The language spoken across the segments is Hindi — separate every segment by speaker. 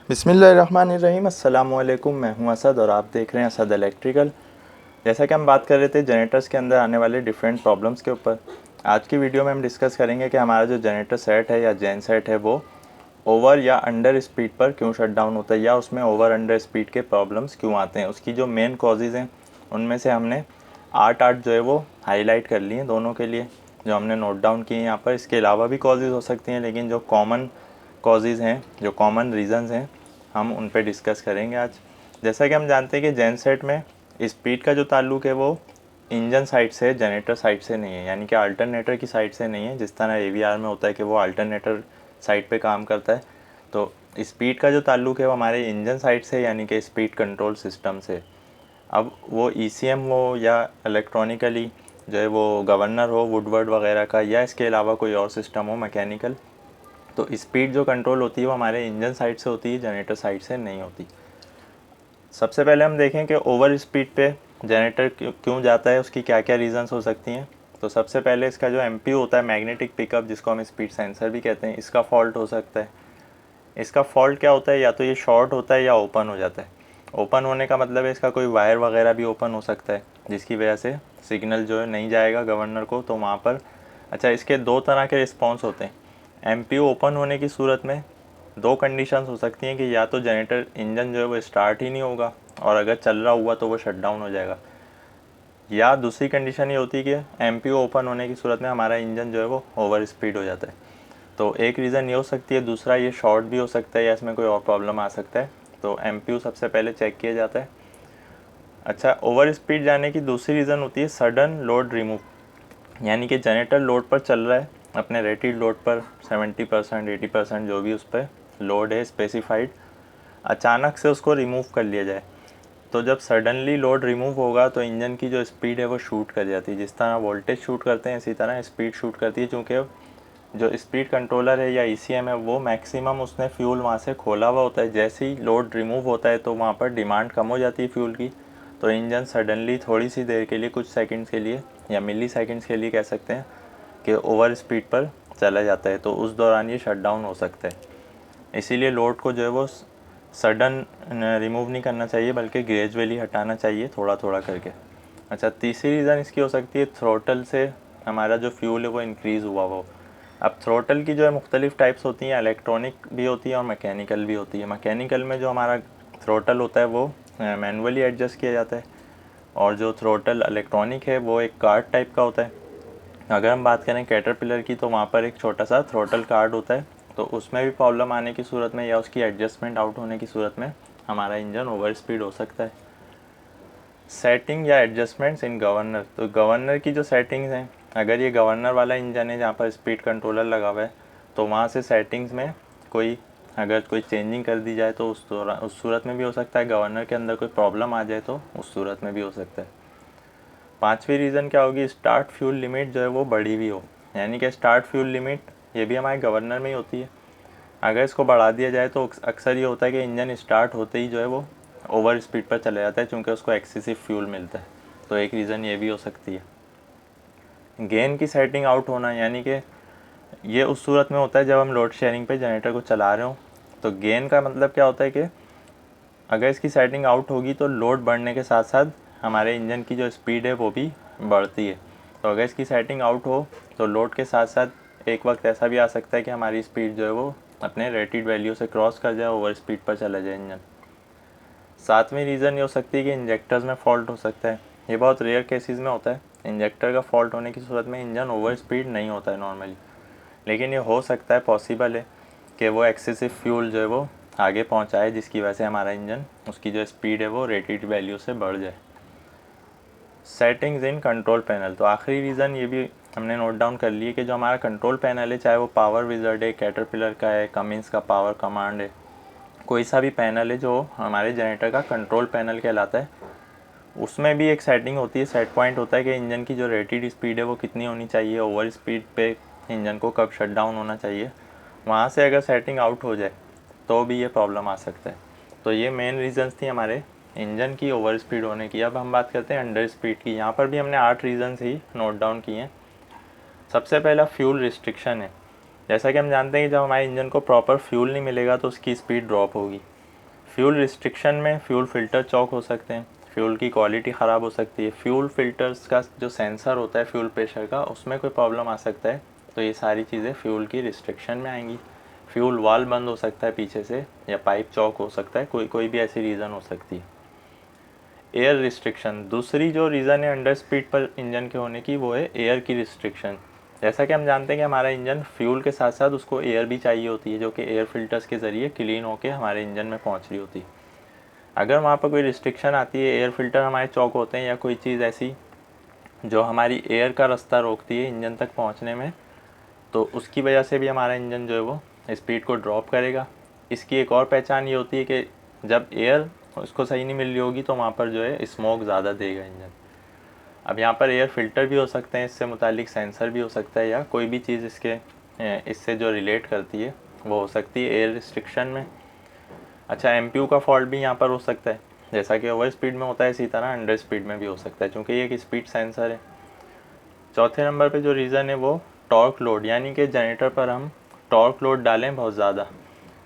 Speaker 1: बिस्मिल्लाहिर्रहमानिर्रहीम। अस्सलामुअलैकुम। मैं हूं असद और आप देख रहे हैं असद इलेक्ट्रिकल। जैसा कि हम बात कर रहे थे जनरेटर्स के अंदर आने वाले डिफरेंट प्रॉब्लम्स के ऊपर, आज की वीडियो में हम डिस्कस करेंगे कि हमारा जो जनरेटर सेट है या जेन सेट है वो ओवर या अंडर स्पीड पर क्यों शट डाउन होता है या उसमें ओवर अंडर स्पीड के प्रॉब्लम्स क्यों आते हैं। उसकी जो मेन कॉजेज़ हैं उनमें से हमने आठ जो है वो हाईलाइट कर लिए दोनों के लिए, जो हमने नोट डाउन किए यहाँ पर। इसके अलावा भी कॉजेज़ हो सकती हैं, लेकिन जो कॉमन कॉजेज़ हैं, जो कॉमन रीज़न्स हैं, हम उन पे डिस्कस करेंगे आज। जैसा कि हम जानते हैं कि जेन सेट में स्पीड का जो ताल्लुक है वो इंजन साइड से, जनरेटर साइड से नहीं है, यानी कि अल्टरनेटर की साइड से नहीं है। जिस तरह एवीआर में होता है कि वो अल्टरनेटर साइड पे काम करता है, तो स्पीड का जो ताल्लुक है वो हमारे इंजन साइड से, यानी कि स्पीड कंट्रोल सिस्टम से। अब वो ईसीएम हो या इलेक्ट्रॉनिकली जो है वो गवर्नर हो वुडवर्ड वगैरह का, या इसके अलावा कोई और सिस्टम हो मैकेनिकल, तो स्पीड जो कंट्रोल होती है वो हमारे इंजन साइड से होती है, जनरेटर साइड से नहीं होती। सबसे पहले हम देखें कि ओवर स्पीड पे जनरेटर क्यों जाता है, उसकी क्या क्या रीज़न्स हो सकती हैं। तो सबसे पहले इसका जो एमपीयू होता है, मैग्नेटिक पिकअप, जिसको हम स्पीड सेंसर भी कहते हैं, इसका फॉल्ट हो सकता है। इसका फॉल्ट क्या होता है, या तो ये शॉर्ट होता है या ओपन हो जाता है। ओपन होने का मतलब है इसका कोई वायर वगैरह भी ओपन हो सकता है, जिसकी वजह से सिग्नल जो है नहीं जाएगा गवर्नर को, तो वहाँ पर। अच्छा, इसके दो तरह के रिस्पॉन्स होते हैं। एमपीयू ओपन होने की सूरत में दो कंडीशंस हो सकती हैं कि या तो जनरेटर इंजन जो है वो स्टार्ट ही नहीं होगा, और अगर चल रहा हुआ तो वो शट डाउन हो जाएगा, या दूसरी कंडीशन ये होती है कि एमपीयू ओपन होने की सूरत में हमारा इंजन जो है वो ओवर स्पीड हो जाता है। तो एक रीज़न ये हो सकती है, दूसरा ये शॉर्ट भी हो सकता है या इसमें कोई और प्रॉब्लम आ सकता है। तो एमपीयू सबसे पहले चेक किया जाता है। अच्छा, ओवर स्पीड जाने की दूसरी रीज़न होती है सडन लोड रिमूव, यानी कि जनरेटर लोड पर चल रहा है, अपने रेटेड लोड पर 70% 80% जो भी उस पर लोड है स्पेसिफाइड, अचानक से उसको रिमूव कर लिया जाए। तो जब सडनली लोड रिमूव होगा तो इंजन की जो स्पीड है वो शूट कर जाती है। जिस तरह वोल्टेज शूट करते हैं इसी तरह स्पीड शूट करती है, क्योंकि जो स्पीड कंट्रोलर है या ईसीएम है वो मैक्सिमम उसने फ्यूल वहाँ से खोला हुआ होता है। जैसे ही लोड रिमूव होता है तो वहाँ पर डिमांड कम हो जाती है फ्यूल की, तो इंजन सडनली थोड़ी सी देर के लिए, कुछ सेकंड्स के लिए या मिली सेकंड्स के लिए कह सकते हैं कि ओवर स्पीड पर चला जाता है। तो उस दौरान ये शट डाउन हो सकता है। इसीलिए लोड को जो है वो सडन रिमूव नहीं करना चाहिए, बल्कि ग्रेजुअली हटाना चाहिए, थोड़ा थोड़ा करके। अच्छा, तीसरी रीज़न इसकी हो सकती है थ्रोटल से हमारा जो फ्यूल है वो इंक्रीज़ हुआ हो। अब थ्रोटल की जो है मुख्तलिफ़ टाइप्स होती हैं, इलेक्ट्रॉनिक भी होती है और मैकेनिकल भी होती है। मैकेनिकल में जो हमारा थ्रोटल होता है वो मैनुअली एडजस्ट किया जाता है, और जो थ्रोटल इलेक्ट्रॉनिक है वो एक कार्ड टाइप का होता है। अगर हम बात करें कैटरपिलर की, तो वहाँ पर एक छोटा सा थ्रोटल कार्ड होता है, तो उसमें भी प्रॉब्लम आने की सूरत में या उसकी एडजस्टमेंट आउट होने की सूरत में हमारा इंजन ओवर स्पीड हो सकता है। सेटिंग या एडजस्टमेंट्स इन गवर्नर, तो गवर्नर की जो सेटिंग्स हैं, अगर ये गवर्नर वाला इंजन है जहाँ पर स्पीड कंट्रोलर लगा हुआ है, तो वहाँ से सेटिंग्स में अगर कोई चेंजिंग कर दी जाए तो उस सूरत में भी हो सकता है। गवर्नर के अंदर कोई प्रॉब्लम आ जाए तो उस सूरत में भी हो सकता है। पांचवी रीज़न क्या होगी, स्टार्ट फ्यूल लिमिट जो है वो बढ़ी हुई हो, यानी कि स्टार्ट फ्यूल लिमिट ये भी हमारे गवर्नर में ही होती है। अगर इसको बढ़ा दिया जाए तो अक्सर ये होता है कि इंजन स्टार्ट होते ही जो है वो ओवर स्पीड पर चला जाता है, क्योंकि उसको एक्सेसिव फ्यूल मिलता है। तो एक रीज़न ये भी हो सकती है। गेन की सेटिंग आउट होना, यानी कि ये उस सूरत में होता है जब हम लोड शेयरिंग पे जनरेटर को चला रहे हो। तो गेन का मतलब क्या होता है कि अगर इसकी सेटिंग आउट होगी तो लोड बढ़ने के साथ साथ हमारे इंजन की जो स्पीड है वो भी बढ़ती है। तो अगर इसकी सेटिंग आउट हो तो लोड के साथ साथ एक वक्त ऐसा भी आ सकता है कि हमारी स्पीड जो है वो अपने रेटेड वैल्यू से क्रॉस कर जाए, ओवर स्पीड पर चला जाए इंजन। सातवीं रीज़न ये हो सकती है कि इंजेक्टर्स में फॉल्ट हो सकता है। ये बहुत रेयर केसेस में होता है। इंजेक्टर का फॉल्ट होने की सूरत में इंजन ओवर स्पीड नहीं होता है नॉर्मली, लेकिन ये हो सकता है, पॉसिबल है कि वो एक्सेसिव फ्यूल जो है वो आगे पहुंचाए, जिसकी वजह से हमारा इंजन, उसकी जो स्पीड है वो रेटेड वैल्यू से बढ़ जाए। सेटिंग्स इन कंट्रोल पैनल, तो आखिरी रीज़न ये भी हमने नोट डाउन कर लिए कि जो हमारा कंट्रोल पैनल है, चाहे वो पावर विज़र्ड है, कैटरपिलर का है, कमिंस का पावर कमांड है, कोई सा भी पैनल है जो हमारे जनरेटर का कंट्रोल पैनल कहलाता है, उसमें भी एक सेटिंग होती है, सेट पॉइंट होता है कि इंजन की जो रेटेड स्पीड है वो कितनी होनी चाहिए, ओवर स्पीड पे इंजन को कब शट डाउन होना चाहिए। वहाँ से अगर सेटिंग आउट हो जाए तो भी ये प्रॉब्लम आ सकता है। तो ये मेन रीज़न्स थी हमारे इंजन की ओवर स्पीड होने की। अब हम बात करते हैं अंडर स्पीड की। यहाँ पर भी हमने 8 रीज़न्स ही नोट डाउन किए हैं। सबसे पहला फ्यूल रिस्ट्रिक्शन है। जैसा कि हम जानते हैं कि जब हमारे इंजन को प्रॉपर फ्यूल नहीं मिलेगा तो उसकी स्पीड ड्रॉप होगी। फ्यूल रिस्ट्रिक्शन में फ्यूल फ़िल्टर चॉक हो सकते हैं, फ्यूल की क्वालिटी ख़राब हो सकती है, फ्यूल फ़िल्टर्स का जो सेंसर होता है फ्यूल प्रेशर का उसमें कोई प्रॉब्लम आ सकता है। तो ये सारी चीज़ें फ्यूल की रिस्ट्रिक्शन में आएंगी। फ्यूल वाल्व बंद हो सकता है पीछे से, या पाइप चॉक हो सकता है, कोई भी ऐसी रीज़न हो सकती है। एयर रिस्ट्रिक्शन, दूसरी जो रीज़न है अंडर स्पीड पर इंजन के होने की, वो है एयर की रिस्ट्रिक्शन। जैसा कि हम जानते हैं कि हमारा इंजन फ्यूल के साथ साथ उसको एयर भी चाहिए होती है, जो कि एयर फिल्टर्स के ज़रिए क्लीन होकर हमारे इंजन में पहुंच रही होती है। अगर वहाँ पर कोई रिस्ट्रिक्शन आती है, एयर फिल्टर हमारे चौक होते हैं या कोई चीज़ ऐसी जो हमारी एयर का रास्ता रोकती है इंजन तक पहुँचने में, तो उसकी वजह से भी हमारा इंजन जो है वो स्पीड को ड्रॉप करेगा। इसकी एक और पहचान ये होती है कि जब एयर उसको सही नहीं मिल रही होगी तो वहाँ पर जो है स्मोक ज़्यादा देगा इंजन। अब यहाँ पर एयर फिल्टर भी हो सकते हैं, इससे मुतालिक सेंसर भी हो सकता है, या कोई भी चीज़ इससे जो रिलेट करती है वो हो सकती है एयर रिस्ट्रिक्शन में। अच्छा, एमपीयू का फॉल्ट भी यहाँ पर हो सकता है, जैसा कि ओवर स्पीड में होता है इसी तरह अंडर स्पीड में भी हो सकता है, क्योंकि ये एक स्पीड सेंसर है। चौथे नंबर पे जो रीज़न है वो टॉर्क लोड, यानी कि जनरेटर पर हम टॉर्क लोड डालें बहुत ज़्यादा,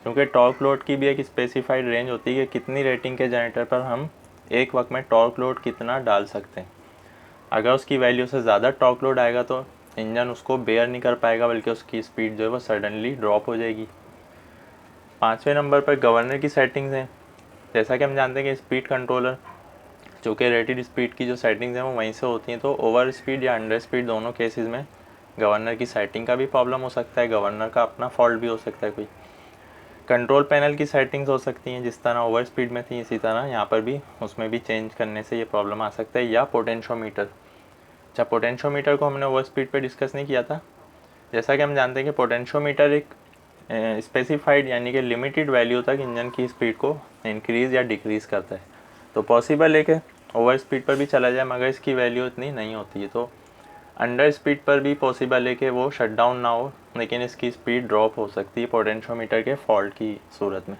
Speaker 1: क्योंकि टॉर्क लोड की भी एक स्पेसिफाइड रेंज होती है कि कितनी रेटिंग के जनरेटर पर हम एक वक्त में टॉर्क लोड कितना डाल सकते हैं। अगर उसकी वैल्यू से ज़्यादा टॉर्क लोड आएगा तो इंजन उसको बेयर नहीं कर पाएगा, बल्कि उसकी स्पीड जो है वो सडनली ड्रॉप हो जाएगी। पाँचवें नंबर पर गवर्नर की सेटिंग्स हैं। जैसा कि हम जानते हैं कि स्पीड कंट्रोलर, जो कि रेटेड स्पीड की जो सेटिंग्स हैं वो वहीं से होती हैं, तो ओवर स्पीड या अंडर स्पीड दोनों केसेस में गवर्नर की सेटिंग का भी प्रॉब्लम हो सकता है, गवर्नर का अपना फॉल्ट भी हो सकता है कोई। कंट्रोल पैनल की सेटिंग्स हो सकती हैं, जिस तरह ओवर स्पीड में थी इसी तरह यहाँ पर भी उसमें भी चेंज करने से ये प्रॉब्लम आ सकता है, या पोटेंशियोमीटर। अच्छा, पोटेंशियोमीटर को हमने ओवर स्पीड पे डिस्कस नहीं किया था। जैसा कि हम जानते हैं कि पोटेंशियोमीटर एक स्पेसिफाइड यानी कि लिमिटेड वैल्यू तक इंजन की स्पीड को इंक्रीज़ या डिक्रीज़ करता है। तो पॉसिबल है कि ओवर स्पीड पर भी चला जाए, मगर इसकी वैल्यू इतनी नहीं होती है। तो अंडर स्पीड पर भी पॉसिबल है कि वो शट डाउन ना हो, लेकिन इसकी स्पीड ड्रॉप हो सकती है पोटेंशियोमीटर के फॉल्ट की सूरत में।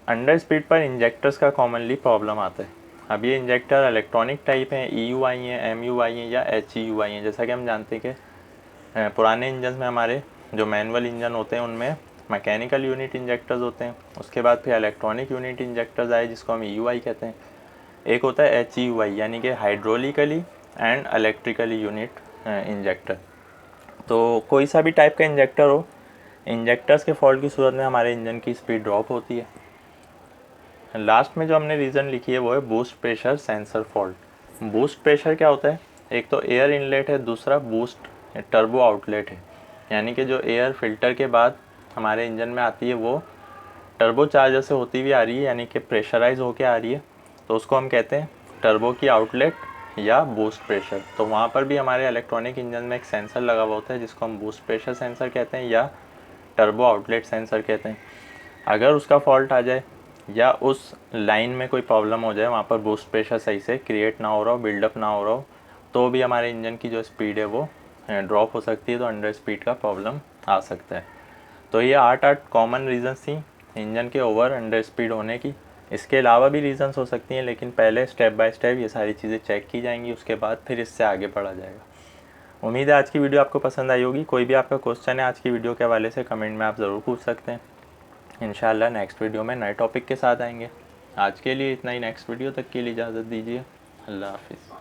Speaker 1: अंडर स्पीड पर इंजेक्टर्स का कॉमनली प्रॉब्लम आता है। अब ये इंजेक्टर इलेक्ट्रॉनिक टाइप हैं, EUI हैं, MUI हैं या HEUI हैं। जैसा कि हम जानते हैं कि पुराने इंजन में हमारे जो मैनुअल इंजन होते हैं उनमें मैकेनिकल यूनिट इंजेक्टर्स होते हैं, उसके बाद फिर इलेक्ट्रॉनिक यूनिट इंजेक्टर्स आए जिसको हम EUI कहते हैं। एक होता है HEUI यानी कि hydraulically and electrically unit injector. तो कोई सा भी टाइप का इंजेक्टर हो, इंजेक्टर्स के फॉल्ट की सूरत में हमारे इंजन की स्पीड ड्रॉप होती है। लास्ट में जो हमने रीज़न लिखी है वो है boost pressure sensor fault. Boost pressure क्या होता है? एक तो एयर इनलेट है, दूसरा बूस्ट टर्बो आउटलेट है, यानी कि जो एयर फिल्टर के बाद हमारे इंजन में आती है वो टर्बो चार्जर से होती हुई आ रही है, यानी कि प्रेशराइज होके आ रही है, तो उसको हम कहते हैं टर्बो की आउटलेट या बूस्ट प्रेशर। तो वहाँ पर भी हमारे इलेक्ट्रॉनिक इंजन में एक सेंसर लगा हुआ होता है जिसको हम बूस्ट प्रेशर सेंसर कहते हैं या टर्बो आउटलेट सेंसर कहते हैं। अगर उसका फॉल्ट आ जाए या उस लाइन में कोई प्रॉब्लम हो जाए, वहाँ पर बूस्ट प्रेशर सही से क्रिएट ना हो रहा हो, बिल्डअप ना हो रहा हो, तो भी हमारे इंजन की जो स्पीड है वो ड्रॉप हो सकती है, तो अंडर स्पीड का प्रॉब्लम आ सकता है। तो ये 8 कॉमन रीजंस थी इंजन के ओवर अंडर स्पीड होने की। इसके अलावा भी रीजंस हो सकती हैं, लेकिन पहले स्टेप बाय स्टेप ये सारी चीज़ें चेक की जाएंगी, उसके बाद फिर इससे आगे बढ़ा जाएगा। उम्मीद है आज की वीडियो आपको पसंद आई होगी। कोई भी आपका क्वेश्चन है आज की वीडियो के हवाले से कमेंट में आप ज़रूर पूछ सकते हैं। इंशाल्लाह नेक्स्ट वीडियो में नए टॉपिक के साथ आएंगे। आज के लिए इतना ही, नेक्स्ट वीडियो तक के लिए इजाज़त दीजिए। अल्लाह हाफिज़।